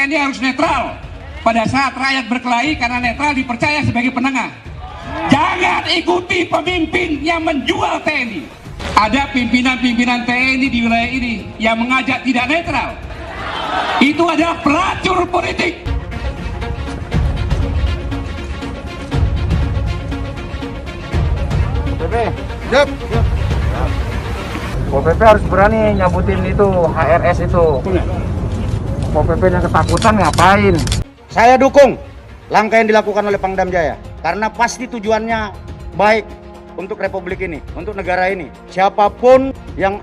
TNI harus netral pada saat rakyat berkelahi, karena netral dipercaya sebagai penengah. Jangan ikuti pemimpin yang menjual TNI. Ada pimpinan-pimpinan TNI di wilayah ini yang mengajak tidak netral. Itu adalah pelacur politik. Yep. Pol PP harus berani nyabutin itu HRS itu. Pol PP yang ketakutan ngapain? Saya dukung langkah yang dilakukan oleh Pangdam Jaya karena pasti tujuannya baik untuk republik ini, untuk negara ini. Siapapun yang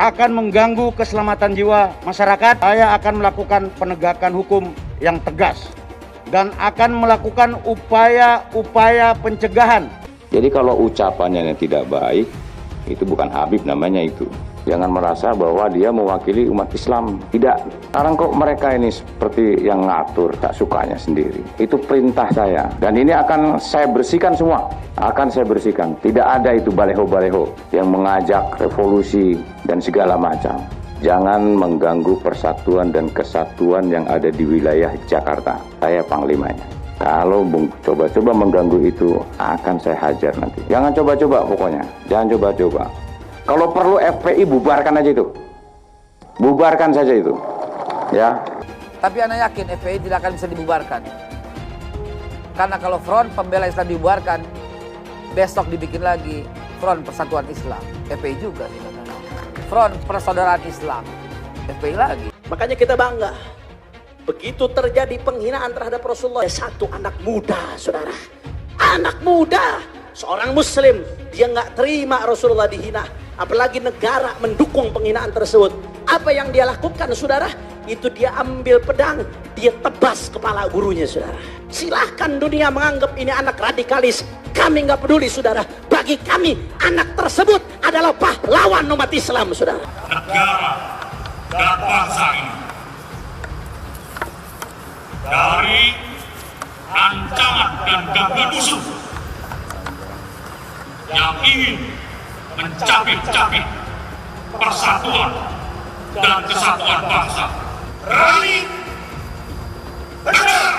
akan mengganggu keselamatan jiwa masyarakat, saya akan melakukan penegakan hukum yang tegas dan akan melakukan upaya-upaya pencegahan. Jadi kalau ucapannya yang tidak baik, itu bukan Habib namanya itu. Jangan merasa bahwa dia mewakili umat Islam. Tidak. Sekarang kok mereka ini seperti yang ngatur, tak sukanya sendiri. Itu perintah saya. Dan ini akan saya bersihkan semua. Akan saya bersihkan. Tidak ada itu baleho-baleho yang mengajak revolusi dan segala macam. Jangan mengganggu persatuan dan kesatuan yang ada di wilayah Jakarta. Saya panglimanya. Kalau coba-coba mengganggu itu, akan saya hajar nanti. Jangan coba-coba pokoknya. Jangan coba-coba. Kalau perlu FPI bubarkan aja itu. Bubarkan saja itu. Ya. Tapi Anda yakin FPI tidak akan bisa dibubarkan? Karena kalau Front Pembela Islam dibubarkan, besok dibikin lagi Front Persatuan Islam. FPI juga. Front Persaudaraan Islam. FPI lagi. Makanya kita bangga. Begitu terjadi penghinaan terhadap Rasulullah, satu anak muda, saudara. Anak muda, seorang muslim, dia nggak terima Rasulullah dihina. Apalagi negara mendukung penghinaan tersebut. Apa yang dia lakukan, saudara? Itu dia ambil pedang, dia tebas kepala gurunya, saudara. Silahkan dunia menganggap ini anak radikalis. Kami nggak peduli, saudara. Bagi kami, anak tersebut adalah pahlawan umat Islam, saudara. Negara dan bangsa ini dari ancaman dan gangguan musuh yang ingin mencabik-cabik persatuan dan kesatuan bangsa. Berani, benar,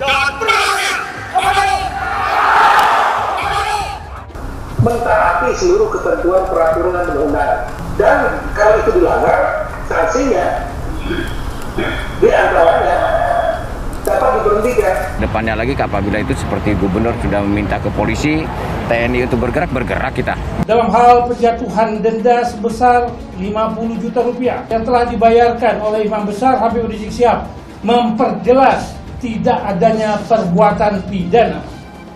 dan berakhir. Mentaati seluruh ketentuan peraturan dan undang-undang, dan kalau itu dilanggar, sanksinya di antaranya dapat diberhentikan. Depannya lagi apabila itu seperti gubernur sudah meminta ke polisi, TNI untuk bergerak kita. Dalam hal penjatuhan denda sebesar 50 juta rupiah yang telah dibayarkan oleh Imam Besar Habib Rizik Syihab memperjelas tidak adanya perbuatan pidana.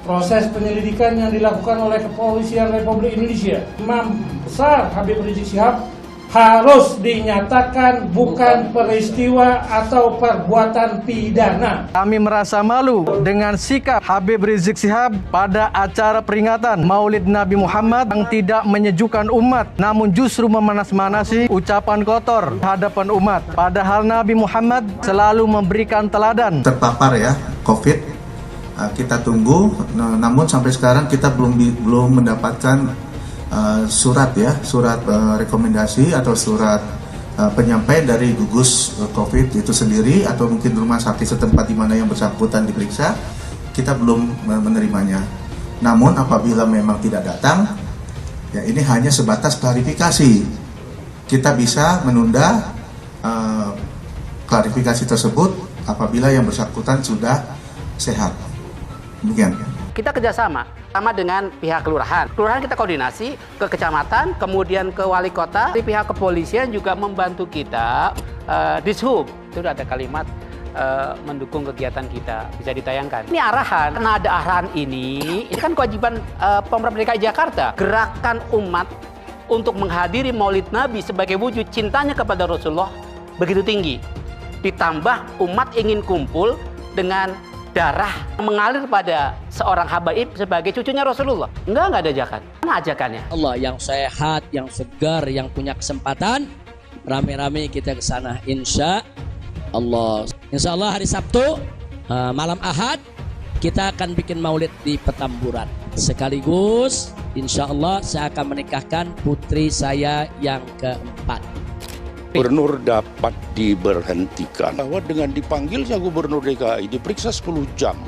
Proses penyelidikan yang dilakukan oleh Kepolisian Republik Indonesia, Imam Besar Habib Rizik Syihab harus dinyatakan bukan peristiwa atau perbuatan pidana. Kami merasa malu dengan sikap Habib Rizik Syihab pada acara peringatan Maulid Nabi Muhammad yang tidak menyejukkan umat, namun justru memanas-manasi ucapan kotor hadapan umat. Padahal Nabi Muhammad selalu memberikan teladan. Terpapar ya COVID, kita tunggu, namun sampai sekarang kita belum mendapatkan surat rekomendasi atau surat penyampaian dari gugus COVID itu sendiri atau mungkin rumah sakit setempat di mana yang bersangkutan diperiksa, kita belum menerimanya. Namun apabila memang tidak datang, ya ini hanya sebatas klarifikasi. Kita bisa menunda klarifikasi tersebut apabila yang bersangkutan sudah sehat. Demikian. Kita kerjasama sama dengan pihak kelurahan. Kelurahan kita koordinasi ke kecamatan, kemudian ke wali kota. Di pihak kepolisian juga membantu kita. Dishub itu ada kalimat mendukung kegiatan kita, bisa ditayangkan. Ini arahan, karena ada arahan ini kan kewajiban Pemprov DKI Jakarta. Gerakan umat untuk menghadiri Maulid Nabi sebagai wujud cintanya kepada Rasulullah begitu tinggi. Ditambah umat ingin kumpul dengan darah mengalir pada seorang habaib sebagai cucunya Rasulullah. Enggak ada ajakan. Mana ajakannya? Allah yang sehat, yang segar, yang punya kesempatan, rame-rame kita ke sana insya Allah. Insya Allah hari Sabtu malam Ahad kita akan bikin maulid di Petamburan. Sekaligus insya Allah saya akan menikahkan putri saya yang keempat. Gubernur dapat diberhentikan bahwa dengan dipanggilnya Gubernur DKI diperiksa 10 jam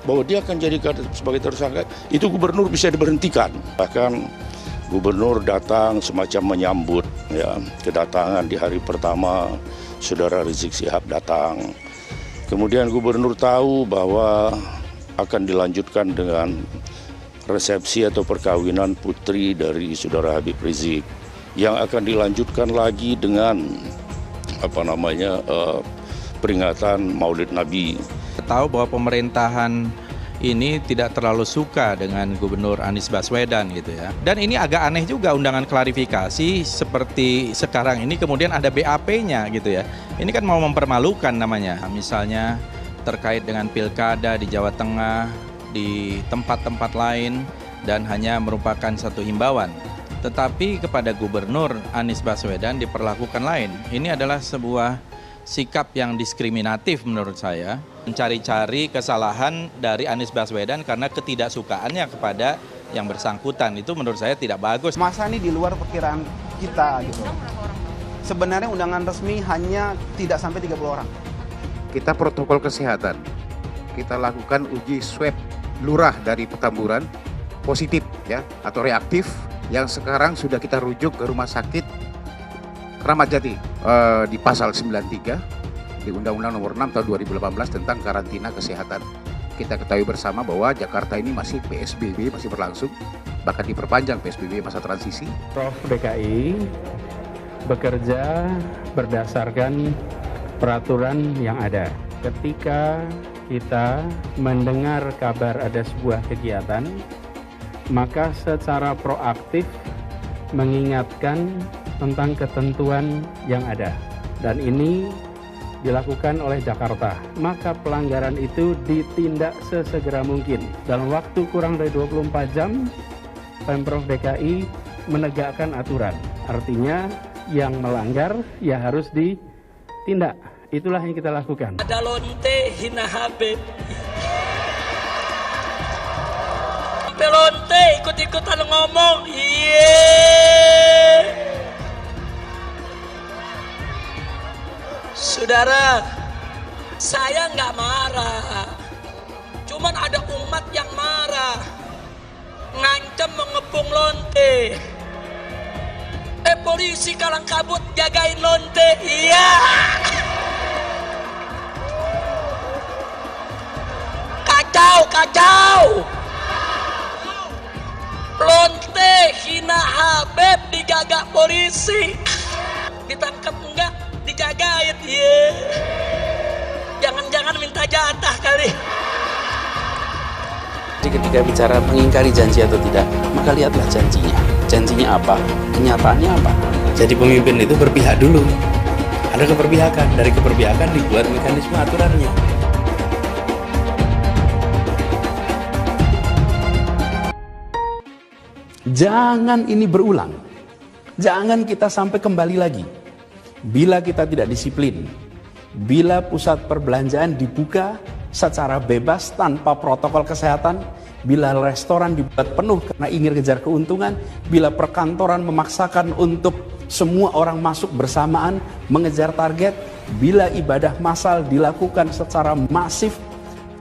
bahwa dia akan jadi sebagai tersangka, itu Gubernur bisa diberhentikan. Bahkan Gubernur datang semacam menyambut ya kedatangan di hari pertama Saudara Rizik Syihab datang. Kemudian Gubernur tahu bahwa akan dilanjutkan dengan resepsi atau perkawinan putri dari Saudara Habib Rizik, yang akan dilanjutkan lagi dengan peringatan Maulid Nabi. Tahu bahwa pemerintahan ini tidak terlalu suka dengan Gubernur Anies Baswedan gitu ya. Dan ini agak aneh juga undangan klarifikasi seperti sekarang ini kemudian ada BAP-nya gitu ya. Ini kan mau mempermalukan namanya. Misalnya terkait dengan pilkada di Jawa Tengah, di tempat-tempat lain, dan hanya merupakan satu himbauan. Tetapi kepada Gubernur Anies Baswedan diperlakukan lain. Ini adalah sebuah sikap yang diskriminatif menurut saya. Mencari-cari kesalahan dari Anies Baswedan karena ketidaksukaannya kepada yang bersangkutan. Itu menurut saya tidak bagus. Masa ini di luar perkiraan kita gitu. Sebenarnya undangan resmi hanya tidak sampai 30 orang. Kita protokol kesehatan. Kita lakukan uji swab lurah dari Petamburan positif ya atau reaktif, yang sekarang sudah kita rujuk ke Rumah Sakit Kramat Jati di pasal 93 di Undang-Undang Nomor 6 tahun 2018 tentang karantina kesehatan. Kita ketahui bersama bahwa Jakarta ini masih PSBB, masih berlangsung, bahkan diperpanjang PSBB masa transisi. Prof DKI bekerja berdasarkan peraturan yang ada. Ketika kita mendengar kabar ada sebuah kegiatan, maka secara proaktif mengingatkan tentang ketentuan yang ada. Dan ini dilakukan oleh Jakarta. Maka pelanggaran itu ditindak sesegera mungkin. Dalam waktu kurang dari 24 jam, Pemprov DKI menegakkan aturan. Artinya yang melanggar ya harus ditindak. Itulah yang kita lakukan. Ada lonte hina Habib. Lonte ikut-ikutan ngomong. Saudara, saya nggak marah. Cuman ada umat yang marah. Ngancam mengepung lonte. Polisi kalang kabut jagain lonte. Iya. Kacau. Lonte hina Habib dijaga polisi. Ditangkap enggak? Dijagain. Jangan-jangan minta jatah kali. Jadi ketika bicara mengingkari janji atau tidak, maka lihatlah janjinya. Janjinya apa? Kenyataannya apa? Jadi pemimpin itu berpihak dulu. Ada keberpihakan. Dari keberpihakan dibuat mekanisme aturannya. Jangan ini berulang. Jangan kita sampai kembali lagi. Bila kita tidak disiplin, bila pusat perbelanjaan dibuka secara bebas tanpa protokol kesehatan, bila restoran dibuat penuh karena ingin kejar keuntungan, bila perkantoran memaksakan untuk semua orang masuk bersamaan mengejar target, bila ibadah massal dilakukan secara masif,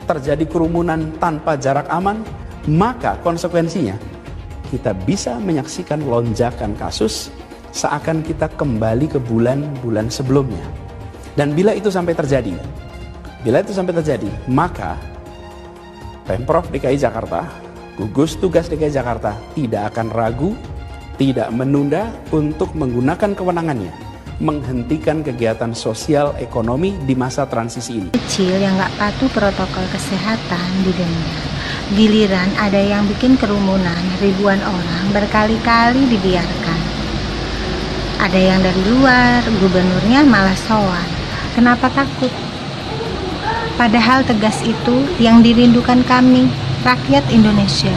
terjadi kerumunan tanpa jarak aman, maka konsekuensinya kita bisa menyaksikan lonjakan kasus seakan kita kembali ke bulan-bulan sebelumnya. Dan bila itu sampai terjadi, maka Pemprov DKI Jakarta, gugus tugas DKI Jakarta tidak akan ragu, tidak menunda untuk menggunakan kewenangannya menghentikan kegiatan sosial ekonomi di masa transisi ini. Kecil yang nggak patuh protokol kesehatan didenda. Giliran ada yang bikin kerumunan ribuan orang berkali-kali dibiarkan. Ada yang dari luar, gubernurnya malah sowan. Kenapa takut? Padahal tegas itu yang dirindukan kami, rakyat Indonesia.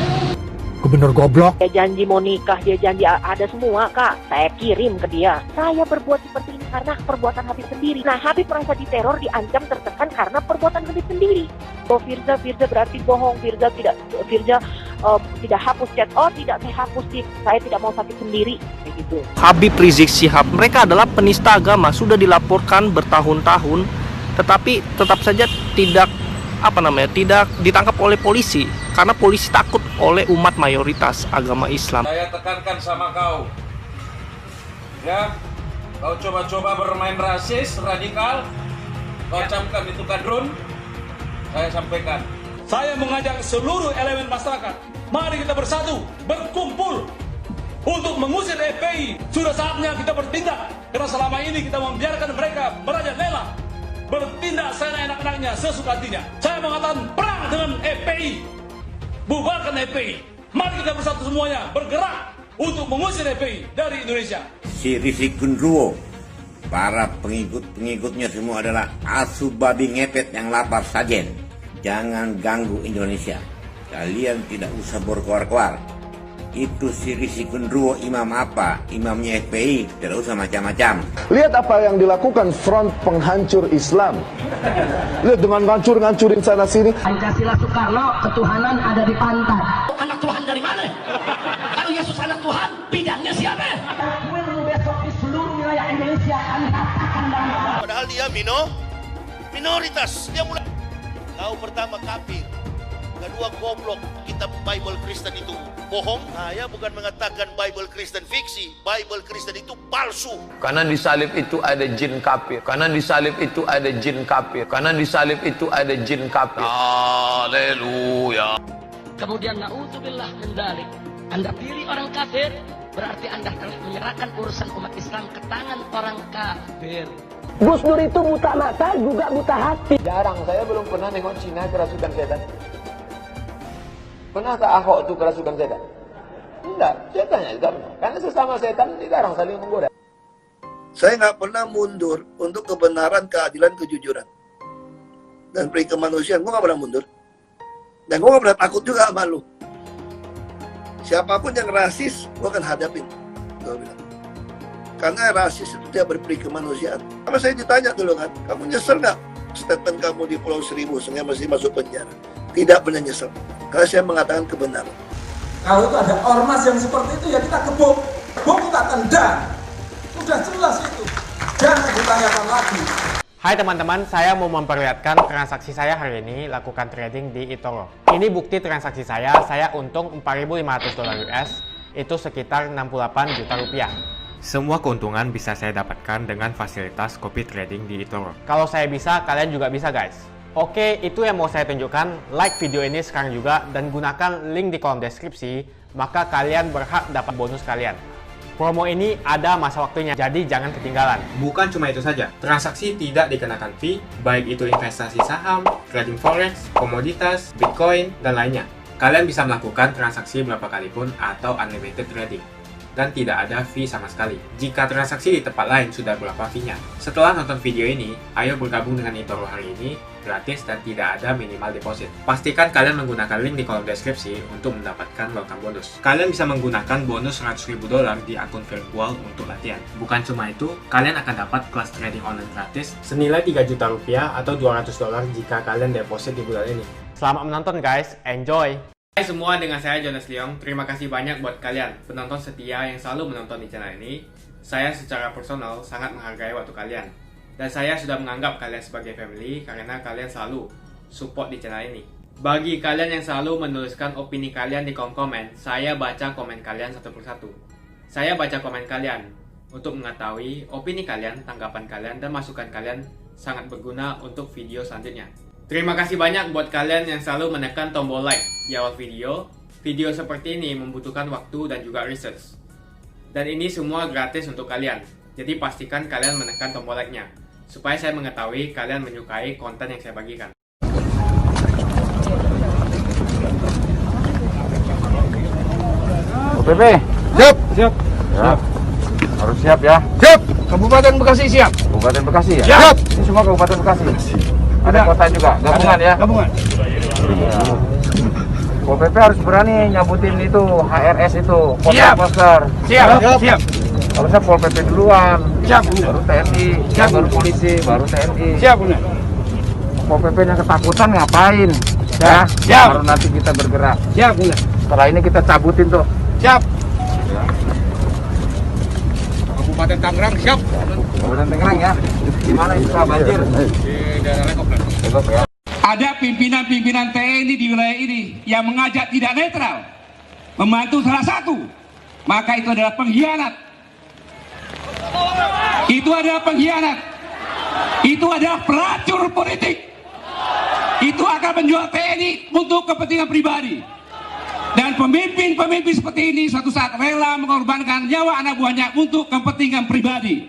Gubernur goblok. Dia janji mau nikah, dia janji ada semua, Kak. Saya kirim ke dia. Saya berbuat seperti ini karena perbuatan Habib sendiri. Nah, Habib merasa diteror, diancam, tertekan karena perbuatan Habib sendiri. Oh, Firza berarti bohong. Firza tidak hapus chat, oh tidak saya hapus sih, saya tidak mau sakit sendiri, kayak gitu. Habib Rizik Syihab, mereka adalah penista agama, sudah dilaporkan bertahun-tahun, tetapi tetap saja tidak tidak ditangkap oleh polisi karena polisi takut oleh umat mayoritas agama Islam. Saya tekankan sama kau, ya, kau coba-coba bermain rasis, radikal, kau camkan itu kadrun, saya sampaikan. Saya mengajak seluruh elemen masyarakat, mari kita bersatu, berkumpul untuk mengusir FPI. Sudah saatnya kita bertindak, karena selama ini kita membiarkan mereka merajalela, bertindak seenak-enaknya, sesuka hatinya. Saya mengatakan perang dengan FPI, bubarkan FPI. Mari kita bersatu semuanya, bergerak untuk mengusir FPI dari Indonesia. Si Rizik Genruwo, para pengikut-pengikutnya semua adalah asu babi ngepet yang lapar sajen. Jangan ganggu Indonesia. Kalian tidak usah berkoar-koar. Itu si Rizik Genruwo imam apa? Imamnya FPI, tidak usah macam-macam. Lihat apa yang dilakukan front penghancur Islam. Lihat dengan ngancur-ngancurin sana sini. Pancasila Soekarno, ketuhanan ada di pantat. Anak Tuhan dari mana? Kalau Yesus anak Tuhan, bidangnya siapa? Besok di seluruh wilayah Indonesia akan katakan dalam. Padahal dia minoritas. Dia mulai. Kau pertama kafir, kedua goblok. Kitab Bible Kristen itu bohong. Saya bukan mengatakan Bible Kristen fiksi. Bible Kristen itu palsu. Karena di salib itu ada jin kafir. Karena di salib itu ada jin kafir. Karena di salib itu ada jin kafir. Haleluya. Kemudian na'udzubillah min dzalik. Anda pilih orang kafir, berarti Anda telah menyerahkan urusan umat Islam ke tangan orang kafir. Gus Dur itu buta mata juga buta hati. Jarang, saya belum pernah nengok Cina kerasukan setan. Pernah tak Ahok itu kerasukan setan? Enggak, setannya tidak pernah. Karena sesama setan dilarang saling menggoda. Saya nggak pernah mundur untuk kebenaran, keadilan, kejujuran. Dan peri kemanusiaan, gue nggak pernah mundur. Dan gue nggak pernah takut juga sama lu. Siapapun yang rasis, gue akan hadapin. Gue bilang. Karena rasis itu tidak berperi kemanusiaan. Sama saya ditanya dulu kan, kamu nyesel nggak statement kamu di Pulau Seribu sehingga masih masuk penjara? Tidak pernah nyesel. Karena saya mengatakan kebenaran. Kalau itu ada ormas yang seperti itu, ya kita gebuk, kita tendang. Sudah jelas itu. Jangan ditanyakan lagi. Hai teman-teman, saya mau memperlihatkan transaksi saya hari ini lakukan trading di eToro. Ini bukti transaksi saya untung $4.500 US, itu sekitar 68 juta rupiah. Semua keuntungan bisa saya dapatkan dengan fasilitas copy trading di eToro. Kalau saya bisa, kalian juga bisa guys. Oke, itu yang mau saya tunjukkan. Like video ini sekarang juga dan gunakan link di kolom deskripsi, maka kalian berhak dapat bonus kalian. Promo ini ada masa waktunya, jadi jangan ketinggalan. Bukan cuma itu saja, transaksi tidak dikenakan fee, baik itu investasi saham, trading forex, komoditas, bitcoin, dan lainnya. Kalian bisa melakukan transaksi berapa kali pun atau unlimited trading. Dan tidak ada fee sama sekali. Jika transaksi di tempat lain sudah berapa fee-nya. Setelah nonton video ini, ayo bergabung dengan eToro hari ini, gratis dan tidak ada minimal deposit. Pastikan kalian menggunakan link di kolom deskripsi untuk mendapatkan welcome bonus. Kalian bisa menggunakan bonus $100.000 di akun virtual untuk latihan. Bukan cuma itu, kalian akan dapat kelas trading online gratis senilai 3 juta rupiah atau $200 jika kalian deposit di bulan ini. Selamat menonton guys, enjoy! Hai semua, dengan saya Jonas Leong. Terima kasih banyak buat kalian penonton setia yang selalu menonton di channel ini. Saya secara personal sangat menghargai waktu kalian. Dan saya sudah menganggap kalian sebagai family karena kalian selalu support di channel ini. Bagi kalian yang selalu menuliskan opini kalian di kolom komen, saya baca komen kalian satu persatu. Saya baca komen kalian untuk mengetahui opini kalian, tanggapan kalian, dan masukan kalian sangat berguna untuk video selanjutnya. Terima kasih banyak buat kalian yang selalu menekan tombol like di awal video. Video seperti ini membutuhkan waktu dan juga research. Dan ini semua gratis untuk kalian. Jadi pastikan kalian menekan tombol like-nya, supaya saya mengetahui kalian menyukai konten yang saya bagikan. OPP, siap. Siap. Ya. Harus siap ya. Siap. Kabupaten Bekasi siap. Kabupaten Bekasi ya. Siap. Ini semua Kabupaten Bekasi. Ada kota juga, gabungan ya? Gabungan. OPP harus berani nyabutin itu HRS itu, poster-poster. Siap. Siap. Harusnya Pol PP duluan. Siap. Baru TNI. Siap. Baru polisi, baru TNI. Siap. Pol PP yang ketakutan ngapain? Ya. Siap. Baru nanti kita bergerak. Siap. Setelah ini kita cabutin tuh. Siap. Kabupaten Tangerang siap. Kabupaten Tangerang ya. Di mana itu banjir? Di daerah Lekop ya. Ada pimpinan-pimpinan TNI di wilayah ini yang mengajak tidak netral, membantu salah satu, maka itu adalah pengkhianat. Itu adalah pengkhianat. Itu adalah pelacur politik. Itu akan menjual TNI untuk kepentingan pribadi. Dan pemimpin-pemimpin seperti ini suatu saat rela mengorbankan nyawa anak buahnya untuk kepentingan pribadi.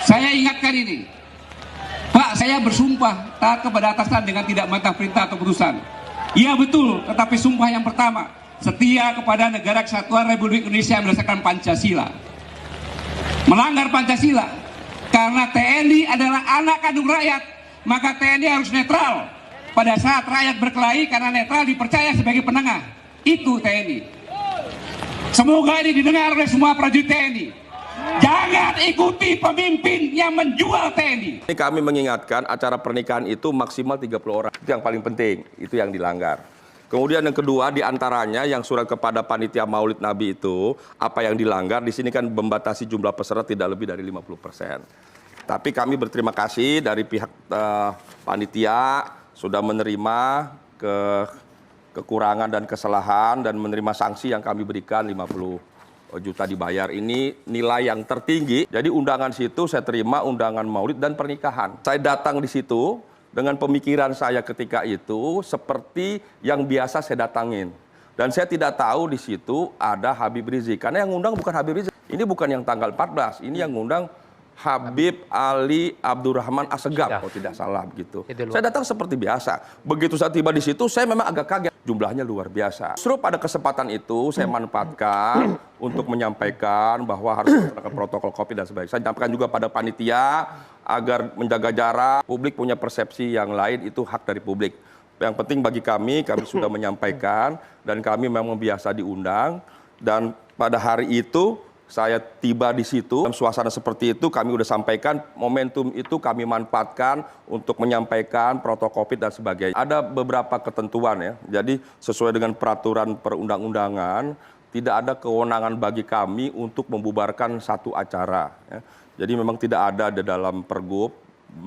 Saya ingatkan ini. Pak, saya bersumpah taat kepada atasan dengan tidak mentah perintah atau putusan. Iya betul, tetapi sumpah yang pertama, setia kepada negara kesatuan Republik Indonesia berdasarkan Pancasila. Melanggar Pancasila, karena TNI adalah anak kandung rakyat, maka TNI harus netral. Pada saat rakyat berkelahi, karena netral dipercaya sebagai penengah. Itu TNI. Semoga ini didengar oleh semua prajurit TNI. Jangan ikuti pemimpin yang menjual TNI. Ini kami mengingatkan acara pernikahan itu maksimal 30 orang. Itu yang paling penting, itu yang dilanggar. Kemudian yang kedua, diantaranya yang surat kepada panitia Maulid Nabi itu, apa yang dilanggar, di sini kan membatasi jumlah peserta tidak lebih dari 50%. Tapi kami berterima kasih dari pihak panitia sudah menerima kekurangan dan kesalahan dan menerima sanksi yang kami berikan 50 juta dibayar. Ini nilai yang tertinggi. Jadi undangan situ saya terima undangan maulid dan pernikahan. Saya datang di situ dengan pemikiran saya ketika itu seperti yang biasa saya datangin. Dan saya tidak tahu di situ ada Habib Rizik. Karena yang ngundang bukan Habib Rizik. Ini bukan yang tanggal 14. Ini yang ngundang Habib Ali Abdurrahman Assegaf, kalau tidak salah begitu. Saya datang seperti biasa. Begitu saya tiba di situ, saya memang agak kaget. Jumlahnya luar biasa. Justru pada kesempatan itu saya manfaatkan untuk menyampaikan bahwa harus melaksanakan protokol COVID dan sebagainya. Saya nyampaikan juga pada panitia agar menjaga jarak. Publik punya persepsi yang lain, itu hak dari publik. Yang penting bagi kami sudah menyampaikan dan kami memang biasa diundang. Dan pada hari itu saya tiba di situ, dalam suasana seperti itu kami sudah sampaikan, momentum itu kami manfaatkan untuk menyampaikan protokol COVID dan sebagainya. Ada beberapa ketentuan ya, jadi sesuai dengan peraturan perundang-undangan, tidak ada kewenangan bagi kami untuk membubarkan satu acara. Ya. Jadi memang tidak ada di dalam pergub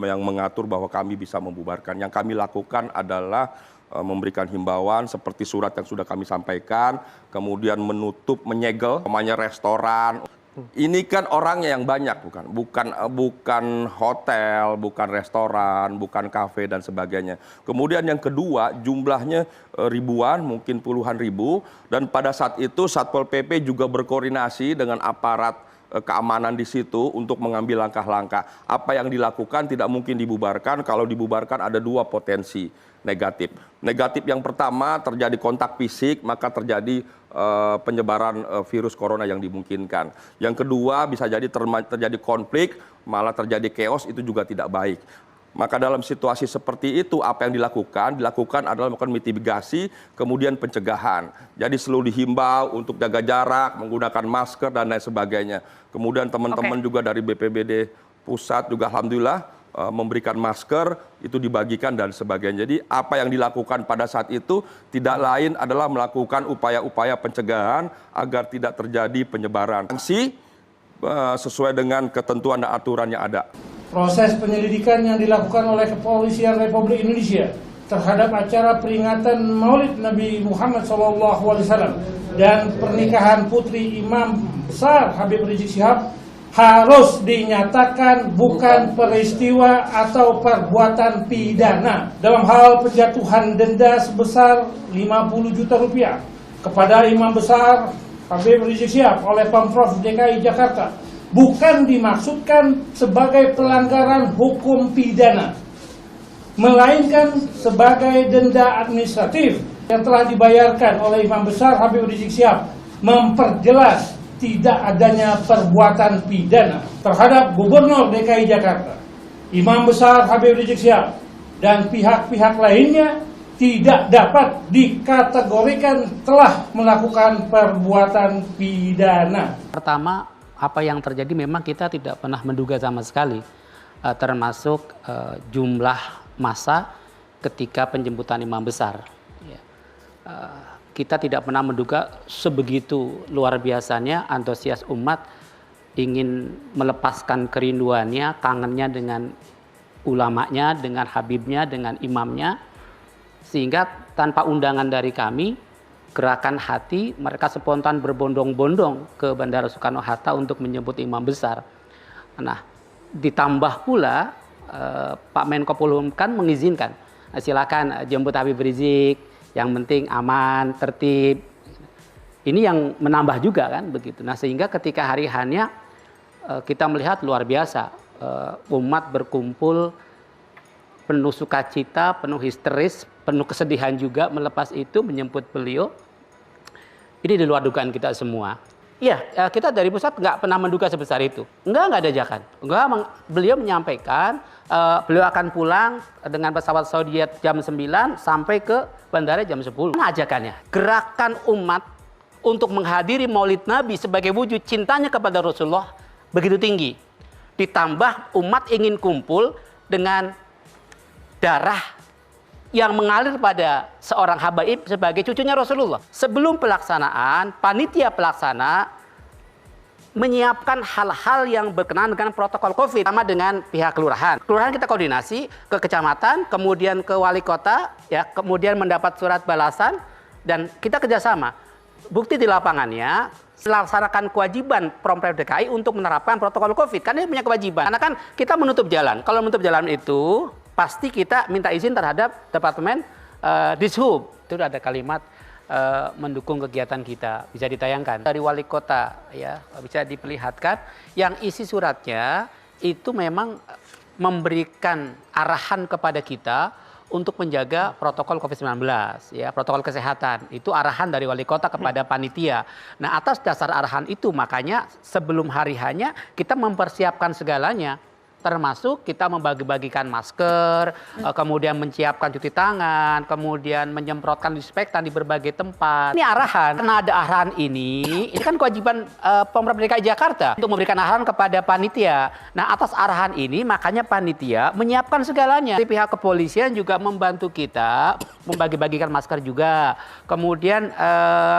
yang mengatur bahwa kami bisa membubarkan. Yang kami lakukan adalah memberikan himbauan seperti surat yang sudah kami sampaikan, kemudian menutup, menyegel, namanya restoran. Ini kan orangnya yang banyak, bukan hotel, bukan restoran, bukan kafe dan sebagainya. Kemudian yang kedua, jumlahnya ribuan, mungkin puluhan ribu, dan pada saat itu Satpol PP juga berkoordinasi dengan aparat keamanan di situ untuk mengambil langkah-langkah. Apa yang dilakukan tidak mungkin dibubarkan, kalau dibubarkan ada dua potensi negatif. Negatif yang pertama terjadi kontak fisik, maka terjadi penyebaran virus corona yang dimungkinkan. Yang kedua bisa jadi terjadi konflik, malah terjadi chaos, itu juga tidak baik. Maka dalam situasi seperti itu apa yang dilakukan adalah melakukan mitigasi, kemudian pencegahan. Jadi selalu dihimbau untuk jaga jarak, menggunakan masker dan lain sebagainya. Kemudian teman-teman juga dari BPBD pusat juga alhamdulillah memberikan masker, itu dibagikan dan sebagainya. Jadi apa yang dilakukan pada saat itu tidak lain adalah melakukan upaya-upaya pencegahan agar tidak terjadi penyebaran. Sanksi sesuai dengan ketentuan dan aturan yang ada. Proses penyelidikan yang dilakukan oleh Kepolisian Republik Indonesia terhadap acara peringatan Maulid Nabi Muhammad SAW dan pernikahan putri Imam Besar Habib Rizik Syihab harus dinyatakan bukan peristiwa atau perbuatan pidana dalam hal penjatuhan denda sebesar 50 juta rupiah kepada Imam Besar Habib Rizik Syihab oleh Pemprov DKI Jakarta bukan dimaksudkan sebagai pelanggaran hukum pidana, melainkan sebagai denda administratif yang telah dibayarkan oleh Imam Besar Habib Rizik Syihab memperjelas tidak adanya perbuatan pidana terhadap Gubernur DKI Jakarta, Imam Besar Habib Rizik Syihab, dan pihak-pihak lainnya tidak dapat dikategorikan telah melakukan perbuatan pidana. Pertama, apa yang terjadi memang kita tidak pernah menduga sama sekali, termasuk jumlah massa ketika penjemputan Imam Besar. kita tidak pernah menduga sebegitu luar biasanya antusias umat ingin melepaskan kerinduannya, kangennya dengan ulamanya, dengan habibnya, dengan imamnya, sehingga tanpa undangan dari kami, gerakan hati mereka spontan berbondong-bondong ke Bandara Soekarno-Hatta untuk menyebut imam besar. Nah, ditambah pula Pak Menko Polhukam mengizinkan, silakan jemput Habib Rizik, yang penting aman, tertib. Ini yang menambah juga kan begitu. Nah, sehingga ketika hari H-nya kita melihat luar biasa, umat berkumpul penuh sukacita, penuh histeris, penuh kesedihan juga melepas itu menyebut beliau. Ini di luar dugaan kita semua. Iya, kita dari pusat nggak pernah menduga sebesar itu. Nggak ada ajakan. Beliau menyampaikan beliau akan pulang dengan pesawat Saudi jam 9 sampai ke bandara jam 10. Mana ajakannya? Gerakan umat untuk menghadiri Maulid Nabi sebagai wujud cintanya kepada Rasulullah begitu tinggi. Ditambah umat ingin kumpul dengan darah yang mengalir pada seorang habaib sebagai cucunya Rasulullah. Sebelum pelaksanaan, panitia pelaksana menyiapkan hal-hal yang berkenaan dengan protokol COVID, sama dengan pihak kelurahan. Kelurahan kita koordinasi ke kecamatan, kemudian ke wali kota, ya, kemudian mendapat surat balasan, dan kita kerjasama. Bukti di lapangannya, melaksanakan kewajiban Pemprov DKI untuk menerapkan protokol COVID. Kan ini punya kewajiban. Karena kan kita menutup jalan. Kalau menutup jalan itu, pasti kita minta izin terhadap Departemen Dishub. Itu ada kalimat mendukung kegiatan kita, bisa ditayangkan dari wali kota, ya, bisa diperlihatkan. Yang isi suratnya itu memang memberikan arahan kepada kita untuk menjaga protokol COVID-19, ya, protokol kesehatan. Itu arahan dari wali kota kepada panitia. Nah, atas dasar arahan itu makanya sebelum hari H-nya kita mempersiapkan segalanya. Termasuk kita membagi-bagikan masker, kemudian menyiapkan cuci tangan, kemudian menyemprotkan disinfektan di berbagai tempat. Ini arahan. Karena ada arahan ini kan kewajiban Pemprov DKI Jakarta untuk memberikan arahan kepada panitia. Nah, atas arahan ini makanya panitia menyiapkan segalanya. Dari pihak kepolisian juga membantu kita membagi-bagikan masker juga. Kemudian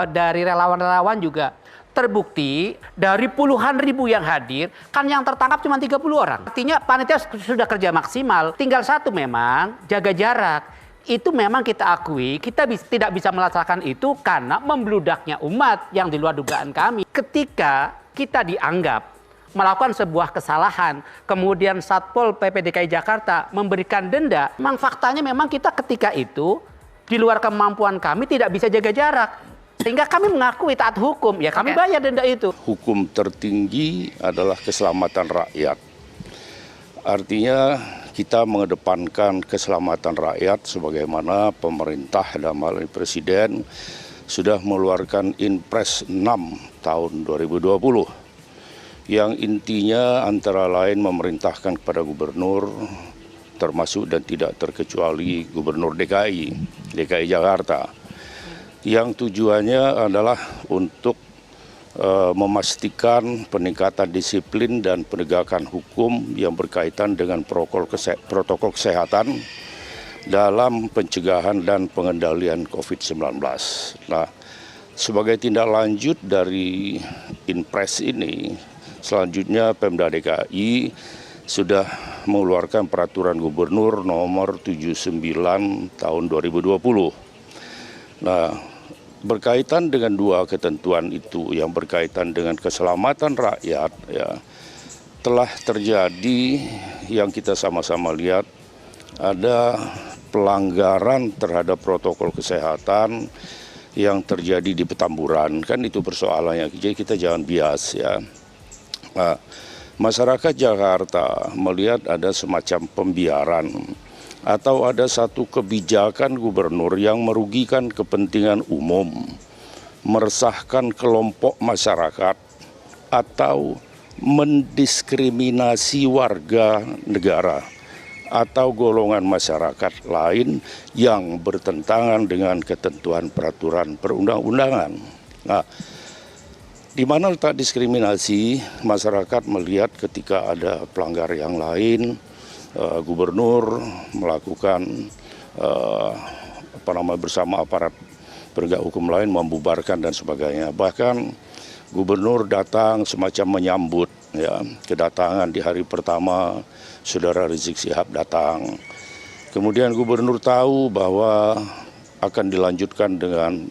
dari relawan-relawan juga. Terbukti dari puluhan ribu yang hadir, kan yang tertangkap cuma 30 orang. Artinya panitia sudah kerja maksimal, tinggal satu memang jaga jarak. Itu memang kita akui, kita tidak bisa melaksanakan itu karena membludaknya umat yang di luar dugaan kami. Ketika kita dianggap melakukan sebuah kesalahan, kemudian Satpol PP DKI Jakarta memberikan denda, memang faktanya memang kita ketika itu di luar kemampuan kami tidak bisa jaga jarak. Sehingga kami mengakui taat hukum, ya kami bayar denda itu. Hukum tertinggi adalah keselamatan rakyat. Artinya kita mengedepankan keselamatan rakyat sebagaimana pemerintah dalam hal ini Presiden sudah mengeluarkan Inpres 6 tahun 2020. Yang intinya antara lain memerintahkan kepada gubernur, termasuk dan tidak terkecuali Gubernur DKI Jakarta, yang tujuannya adalah untuk memastikan peningkatan disiplin dan penegakan hukum yang berkaitan dengan protokol kesehatan dalam pencegahan dan pengendalian COVID-19. Nah, sebagai tindak lanjut dari Inpres ini, selanjutnya Pemda DKI sudah mengeluarkan peraturan gubernur nomor 79 tahun 2020. Nah, berkaitan dengan dua ketentuan itu yang berkaitan dengan keselamatan rakyat, ya, telah terjadi yang kita sama-sama lihat ada pelanggaran terhadap protokol kesehatan yang terjadi di Petamburan. Kan itu persoalannya, jadi kita jangan bias, ya. Nah, masyarakat Jakarta melihat ada semacam pembiaran atau ada satu kebijakan gubernur yang merugikan kepentingan umum, meresahkan kelompok masyarakat, atau mendiskriminasi warga negara atau golongan masyarakat lain yang bertentangan dengan ketentuan peraturan perundang-undangan. Nah, di mana letak diskriminasi? Masyarakat melihat ketika ada pelanggar yang lain, gubernur melakukan bersama aparat penegak hukum lain membubarkan dan sebagainya. Bahkan gubernur datang semacam menyambut ya kedatangan di hari pertama Saudara Rizik Syihab datang. Kemudian gubernur tahu bahwa akan dilanjutkan dengan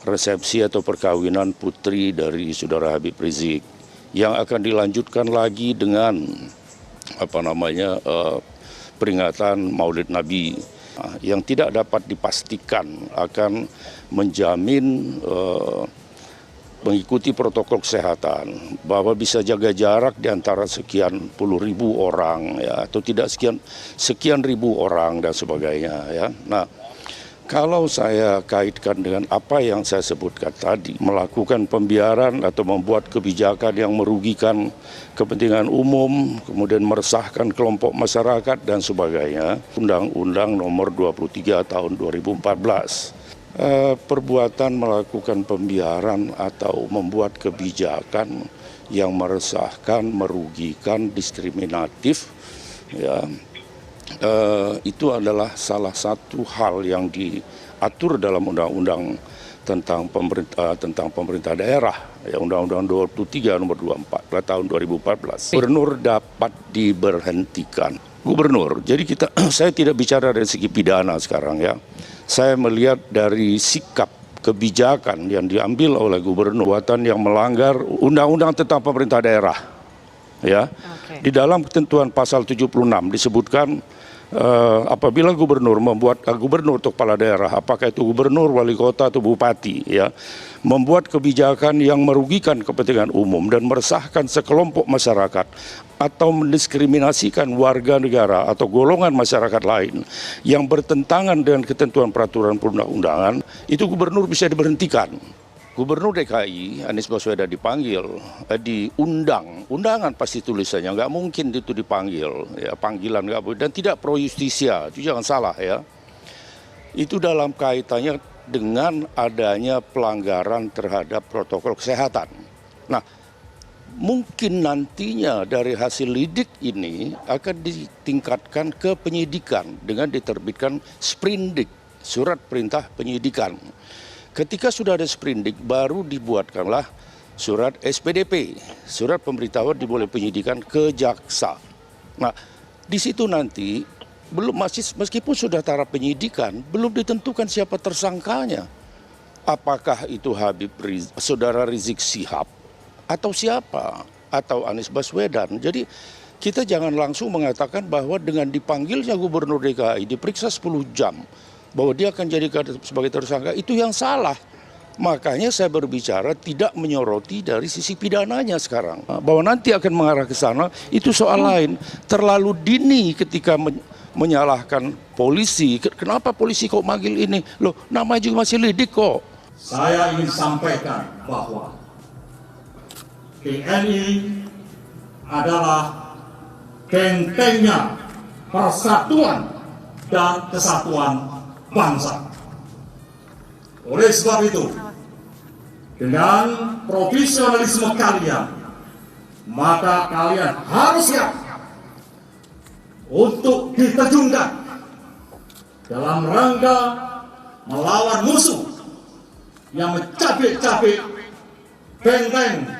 resepsi atau perkawinan putri dari Saudara Habib Rizik yang akan dilanjutkan lagi dengan peringatan Maulid Nabi yang tidak dapat dipastikan akan menjamin mengikuti protokol kesehatan, bahwa bisa jaga jarak di antara sekian puluh ribu orang ya, atau tidak sekian ribu orang dan sebagainya ya. Nah, kalau saya kaitkan dengan apa yang saya sebutkan tadi, melakukan pembiaran atau membuat kebijakan yang merugikan kepentingan umum, kemudian meresahkan kelompok masyarakat dan sebagainya, Undang-Undang Nomor 23 Tahun 2014. Perbuatan melakukan pembiaran atau membuat kebijakan yang meresahkan, merugikan, diskriminatif, ya, itu adalah salah satu hal yang diatur dalam undang-undang tentang pemerintah daerah, ya, Undang-Undang 23 Nomor 24 tahun 2014. Gubernur dapat diberhentikan. Gubernur, jadi saya tidak bicara dari segi pidana sekarang ya. Saya melihat dari sikap kebijakan yang diambil oleh gubernur, buatan yang melanggar undang-undang tentang pemerintah daerah. Ya. Okay. Di dalam ketentuan pasal 76 disebutkan apabila gubernur atau kepala daerah, apakah itu gubernur, wali kota atau bupati, ya, membuat kebijakan yang merugikan kepentingan umum dan meresahkan sekelompok masyarakat atau mendiskriminasikan warga negara atau golongan masyarakat lain yang bertentangan dengan ketentuan peraturan perundang-undangan, itu gubernur bisa diberhentikan. Gubernur DKI Anies Baswedan dipanggil, undangan pasti tulisannya, nggak mungkin itu dipanggil, ya, panggilan nggak boleh, dan tidak pro justisia, itu jangan salah ya. Itu dalam kaitannya dengan adanya pelanggaran terhadap protokol kesehatan. Nah, mungkin nantinya dari hasil lidik ini akan ditingkatkan ke penyidikan dengan diterbitkan sprindik, surat perintah penyidikan. Ketika sudah ada sprindik, baru dibuatkanlah surat SPDP, surat pemberitahuan dimulai penyidikan ke jaksa. Nah, di situ nanti meskipun sudah taraf penyidikan, belum ditentukan siapa tersangkanya. Apakah itu Saudara Rizik Syihab atau siapa, atau Anies Baswedan. Jadi kita jangan langsung mengatakan bahwa dengan dipanggilnya Gubernur DKI diperiksa 10 jam, bahwa dia akan jadikan sebagai tersangka, itu yang salah. Makanya saya berbicara tidak menyoroti dari sisi pidananya sekarang. Bahwa nanti akan mengarah ke sana, itu soal lain. Terlalu dini ketika menyalahkan polisi. Kenapa polisi kok manggil ini? Loh, namanya juga masih lidik kok. Saya ingin sampaikan bahwa TNI adalah bentengnya persatuan dan kesatuan bangsa. Oleh sebab itu, dengan profesionalisme kalian, maka kalian harus siap untuk diterjunkan dalam rangka melawan musuh yang mencabik-cabik benteng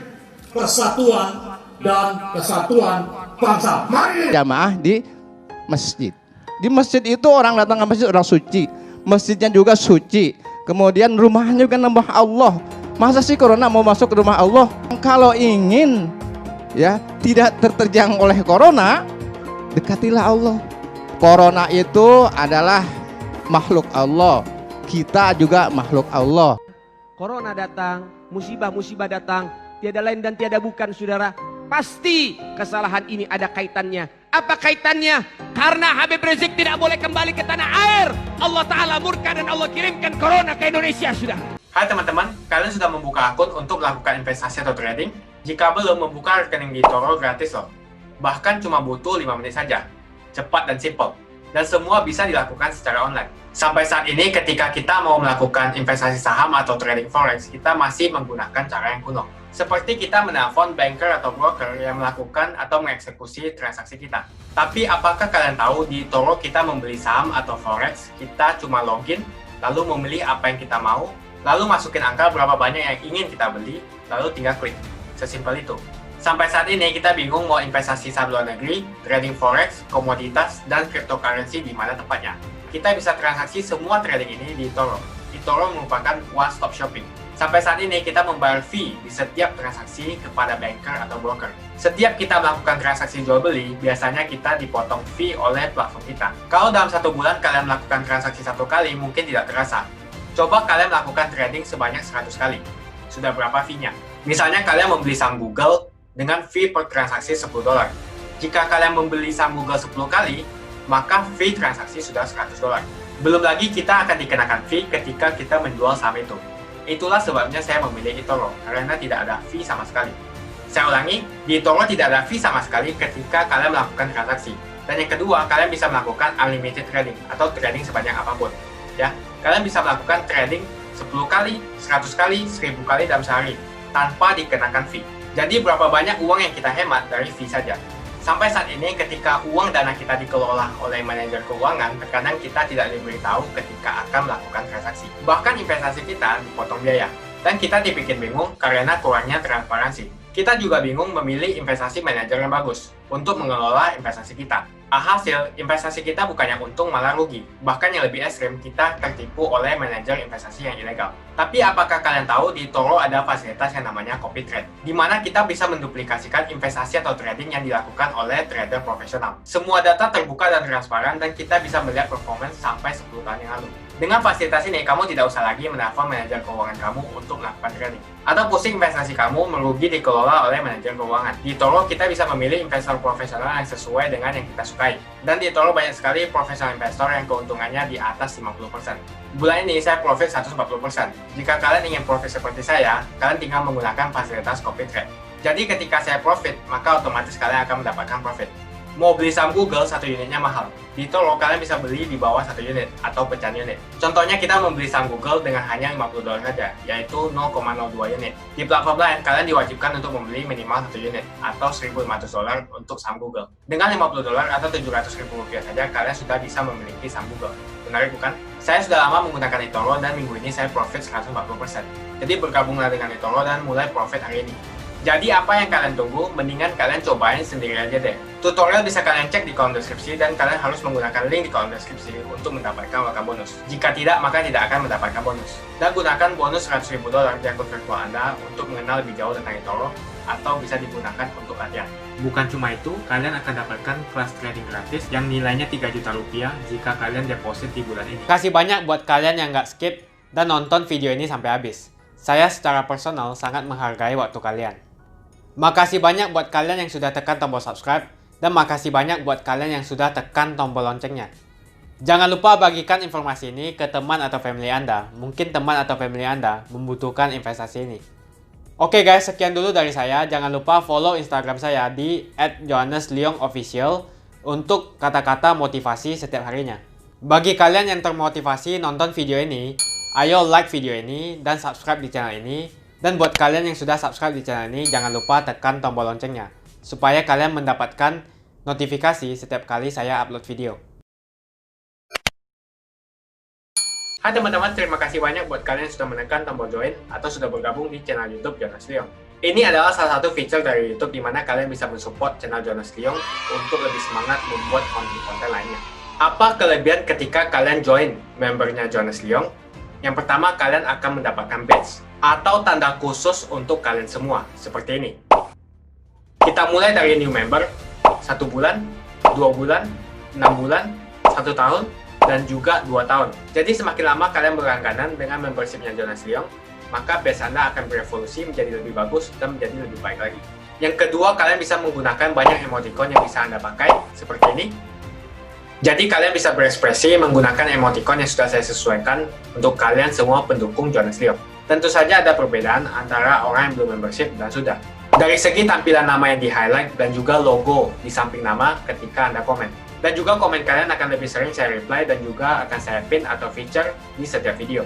persatuan dan kesatuan bangsa. Mari jamaah di masjid. Di masjid itu orang datang ke masjid orang suci, masjidnya juga suci. Kemudian rumahnya juga nambah Allah. Masa sih corona mau masuk ke rumah Allah? Kalau ingin ya tidak terterjang oleh corona, dekatilah Allah. Corona itu adalah makhluk Allah. Kita juga makhluk Allah. Corona datang, musibah-musibah datang, tiada lain dan tiada bukan, saudara. Pasti kesalahan ini ada kaitannya. Apa kaitannya? Karena Habib Rizik tidak boleh kembali ke tanah air. Allah Ta'ala murka dan Allah kirimkan corona ke Indonesia, sudah. Hai teman-teman, kalian sudah membuka akun untuk melakukan investasi atau trading? Jika belum, membuka rekening di Toro gratis loh. Bahkan cuma butuh 5 menit saja. Cepat dan simple. Dan semua bisa dilakukan secara online. Sampai saat ini ketika kita mau melakukan investasi saham atau trading forex, kita masih menggunakan cara yang kuno. Seperti kita menelpon banker atau broker yang melakukan atau mengeksekusi transaksi kita. Tapi apakah kalian tahu di Toro kita membeli saham atau forex, kita cuma login, lalu memilih apa yang kita mau, lalu masukin angka berapa banyak yang ingin kita beli, lalu tinggal klik. Sesimpel itu. Sampai saat ini kita bingung mau investasi saham luar negeri, trading forex, komoditas, dan cryptocurrency di mana tepatnya. Kita bisa transaksi semua trading ini di eToro. eToro merupakan one-stop shopping. Sampai saat ini kita membayar fee di setiap transaksi kepada banker atau broker. Setiap kita melakukan transaksi jual beli, biasanya kita dipotong fee oleh platform kita. Kalau dalam 1 bulan kalian melakukan transaksi 1 kali, mungkin tidak terasa. Coba kalian melakukan trading sebanyak 100 kali. Sudah berapa fee-nya? Misalnya kalian membeli saham Google dengan fee per transaksi $10. Jika kalian membeli saham Google 10 kali, maka fee transaksi sudah $100. Belum lagi kita akan dikenakan fee ketika kita menjual saham itu. Itulah sebabnya saya memilih eToro, karena tidak ada fee sama sekali. Saya ulangi, di eToro tidak ada fee sama sekali ketika kalian melakukan transaksi. Dan yang kedua, kalian bisa melakukan unlimited trading, atau trading sebanyak apapun. Ya, kalian bisa melakukan trading 10 kali, 100 kali, 1000 kali dalam sehari, tanpa dikenakan fee. Jadi berapa banyak uang yang kita hemat dari fee saja. Sampai saat ini ketika uang dana kita dikelola oleh manajer keuangan, terkadang kita tidak diberitahu ketika akan melakukan transaksi. Bahkan investasi kita dipotong biaya. Dan kita dibikin bingung karena kurangnya transparansi. Kita juga bingung memilih investasi manajer yang bagus untuk mengelola investasi kita. Alhasil, investasi kita bukannya untung malah rugi. Bahkan yang lebih ekstrim, kita tertipu oleh manajer investasi yang ilegal. Tapi apakah kalian tahu di eToro ada fasilitas yang namanya copy trade, di mana kita bisa menduplikasikan investasi atau trading yang dilakukan oleh trader profesional. Semua data terbuka dan transparan dan kita bisa melihat performance sampai 10 tahun yang lalu. Dengan fasilitas ini, kamu tidak usah lagi menelpon manajer keuangan kamu untuk melakukan trading. Atau pusing investasi kamu merugi dikelola oleh manajer keuangan. Di eToro, kita bisa memilih investor profesional yang sesuai dengan yang kita sukai. Dan di eToro banyak sekali profesional investor yang keuntungannya di atas 50%. Bulan ini saya profit 140%. Jika kalian ingin profit seperti saya, kalian tinggal menggunakan fasilitas copy trade. Jadi ketika saya profit, maka otomatis kalian akan mendapatkan profit. Mau beli saham Google, 1 unitnya mahal. Di eToro, kalian bisa beli di bawah 1 unit atau pecahan unit. Contohnya kita membeli saham Google dengan hanya $50 saja, yaitu 0,02 unit. Di platform lain, kalian diwajibkan untuk membeli minimal 1 unit atau $1.500 untuk saham Google. Dengan $50 atau Rp700.000 saja, kalian sudah bisa memiliki saham Google. Menarik bukan? Saya sudah lama menggunakan eToro dan minggu ini saya profit 140%. Jadi bergabunglah dengan eToro dan mulai profit hari ini. Jadi apa yang kalian tunggu? Mendingan kalian cobain sendiri aja deh. Tutorial bisa kalian cek di kolom deskripsi dan kalian harus menggunakan link di kolom deskripsi untuk mendapatkan welcome bonus. Jika tidak, maka tidak akan mendapatkan bonus. Dan gunakan bonus $100.000 di akun virtual Anda untuk mengenal lebih jauh tentang eToro atau bisa digunakan untuk latihan. Bukan cuma itu, kalian akan dapatkan kelas trading gratis yang nilainya Rp3 juta jika kalian deposit di bulan ini. Kasih banyak buat kalian yang nggak skip dan nonton video ini sampai habis. Saya secara personal sangat menghargai waktu kalian. Makasih banyak buat kalian yang sudah tekan tombol subscribe, dan makasih banyak buat kalian yang sudah tekan tombol loncengnya. Jangan lupa bagikan informasi ini ke teman atau family Anda. Mungkin teman atau family Anda membutuhkan investasi ini. Oke guys, sekian dulu dari saya. Jangan lupa follow Instagram saya di @johannesleongofficial untuk kata-kata motivasi setiap harinya. Bagi kalian yang termotivasi nonton video ini, ayo like video ini dan subscribe di channel ini. Dan buat kalian yang sudah subscribe di channel ini, jangan lupa tekan tombol loncengnya, supaya kalian mendapatkan notifikasi setiap kali saya upload video. Hai teman-teman, terima kasih banyak buat kalian yang sudah menekan tombol join atau sudah bergabung di channel YouTube Jonas Leong. Ini adalah salah satu feature dari YouTube di mana kalian bisa mensupport channel Jonas Leong untuk lebih semangat membuat konten-konten lainnya. Apa kelebihan ketika kalian join membernya Jonas Leong? Yang pertama, kalian akan mendapatkan badge atau tanda khusus untuk kalian semua, seperti ini. Kita mulai dari new member, 1 bulan, 2 bulan, 6 bulan, 1 tahun, dan juga 2 tahun. Jadi semakin lama kalian berlangganan dengan membershipnya Jonas Leong, maka badge Anda akan berevolusi menjadi lebih bagus dan menjadi lebih baik lagi. Yang kedua, kalian bisa menggunakan banyak emoticon yang bisa Anda pakai, seperti ini. Jadi kalian bisa berekspresi menggunakan emoticon yang sudah saya sesuaikan untuk kalian semua pendukung Jonas Leong. Tentu saja ada perbedaan antara orang yang belum membership dan sudah. Dari segi tampilan nama yang di-highlight dan juga logo di samping nama ketika Anda komen. Dan juga komen kalian akan lebih sering saya reply dan juga akan saya pin atau feature di setiap video.